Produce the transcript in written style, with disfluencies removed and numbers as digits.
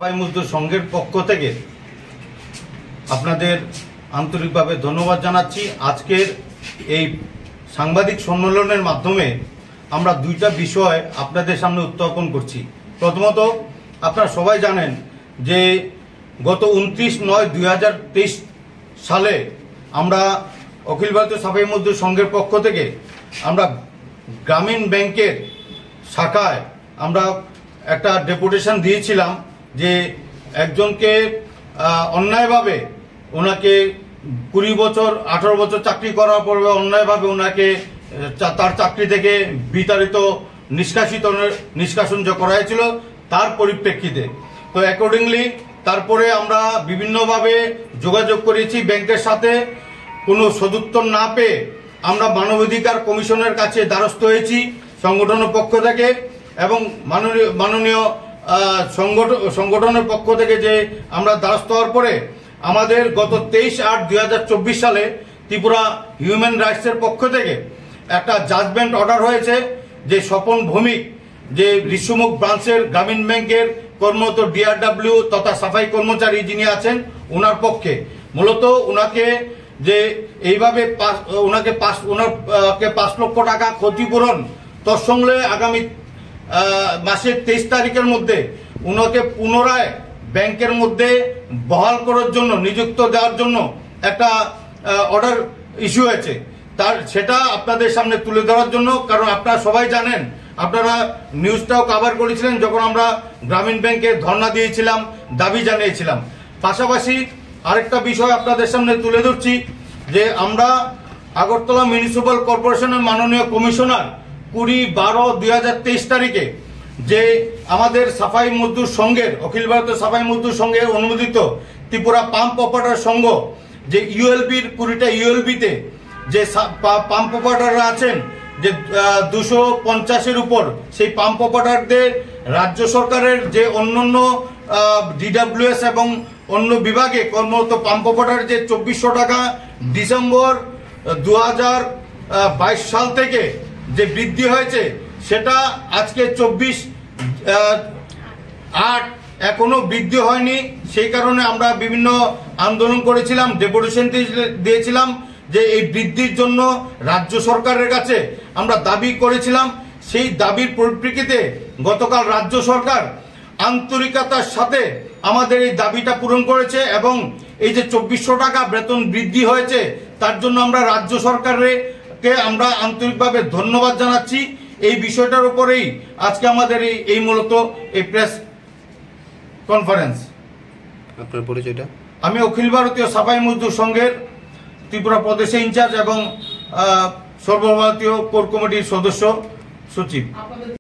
সাফাই মজদুর সংঘের পক্ষ থেকে আপনাদের আন্তরিকভাবে ধন্যবাদ জানাচ্ছি। আজকের এই সাংবাদিক সম্মেলনের মাধ্যমে আমরা দুইটা বিষয় আপনাদের সামনে উত্থাপন করছি। প্রথমত, আপনারা সবাই জানেন যে গত 29/9/2023 সালে আমরা অখিল ভারতীয় সাফাই মজদুর সংঘের পক্ষ থেকে আমরা গ্রামীণ ব্যাংকের শাখায় আমরা একটা ডেপুটেশন দিয়েছিলাম যে একজনকে অন্যায়ভাবে ওনাকে 20 বছর 18 বছর চাকরি করার পর অন্যায়ভাবে ওনাকে তার চাকরি থেকে বিতাড়িত নিষ্কাশন করা হয়েছিল তার পরিপ্রেক্ষিতে। তো অ্যাকর্ডিংলি তারপরে আমরা বিভিন্নভাবে যোগাযোগ করেছি ব্যাংকের সাথে, কোনো সদুত্তর না পেয়ে আমরা মানবাধিকার কমিশনের কাছে দ্বারস্থ হয়েছি সংগঠনের পক্ষ থেকে, এবং মাননীয় সংগঠনের পক্ষ থেকে যে আমরা দ্বারস্থ হওয়ার পরে আমাদের গত 23/8/2024 সালে ত্রিপুরা হিউম্যান রাইটসের পক্ষ থেকে একটা জাজমেন্ট অর্ডার হয়েছে যে স্বপন ভৌমিক, যে ঋষিমুখ ব্রাঞ্চের গ্রামীণ ব্যাংকের কর্মরত ডিআরডব্লিউ তথা সাফাই কর্মচারী যিনি আছেন, ওনার পক্ষে মূলত ওনাকে যে এইভাবে ওনাকে 5 লক্ষ টাকা ক্ষতিপূরণ তৎসঙ্গে আগামী মাসের 23 তারিখের মধ্যে ওনাকে পুনরায় ব্যাংকের মধ্যে বহাল করার জন্য নিযুক্ত দেওয়ার জন্য একটা অর্ডার ইস্যু হয়েছে। সেটা আপনাদের সামনে তুলে ধরার জন্য, কারণ আপনারা সবাই জানেন, আপনারা নিউজটাও কভার করেছিলেন যখন আমরা গ্রামীণ ব্যাংকে ধর্ণা দিয়েছিলাম, দাবি জানিয়েছিলাম। পাশাপাশি আরেকটা বিষয় আপনাদের সামনে তুলে ধরছি যে আমরা আগরতলা মিউনিসিপ্যাল কর্পোরেশনের মাননীয় কমিশনার 20/12/2023 তারিখে যে আমাদের সাফাই মজদুর সংঘের অখিল ভারতীয় সাফাই মজদুর সংঘের অনুমোদিত ত্রিপুরা পাম্প অপারেটর সংঘ যে ইউএলবির 20টা ইউএলবিতে যে পাম্প অপারেটররা আছেন যে 250-এর উপর, সেই পাম্প অপারেটরদের রাজ্য সরকারের যে অন্যান্য ডিডব্লিউএস এবং অন্য বিভাগে কর্মরত পাম্প অপারেটর যে 2400 টাকা ডিসেম্বর 2022 সাল থেকে যে বৃদ্ধি হয়েছে, সেটা আজকে 24/8 এখনো বৃদ্ধি হয়নি। সেই কারণে আমরা বিভিন্ন আন্দোলন করেছিলাম, ডেপুটেশন দিয়েছিলাম যে এই বৃদ্ধির জন্য রাজ্য সরকারের কাছে আমরা দাবি করেছিলাম। সেই দাবির পরিপ্রেক্ষিতে গতকাল রাজ্য সরকার আন্তরিকতার সাথে আমাদের এই দাবিটা পূরণ করেছে, এবং এই যে 2400 টাকা বেতন বৃদ্ধি হয়েছে তার জন্য আমরা রাজ্য সরকারকে আমরা আন্তরিকভাবে ধন্যবাদ জানাচ্ছি। এই বিষয়টার উপরেই আজকে আমাদের এই মূলত এই প্রেস কনফারেন্স। আপনার পরিচয়টা? আমি অখিল ভারতীয় সাফাই মজদুর সংঘের ত্রিপুরা প্রদেশে ইনচার্জ এবং সর্বভারতীয় কোর কমিটির সদস্য সচিব।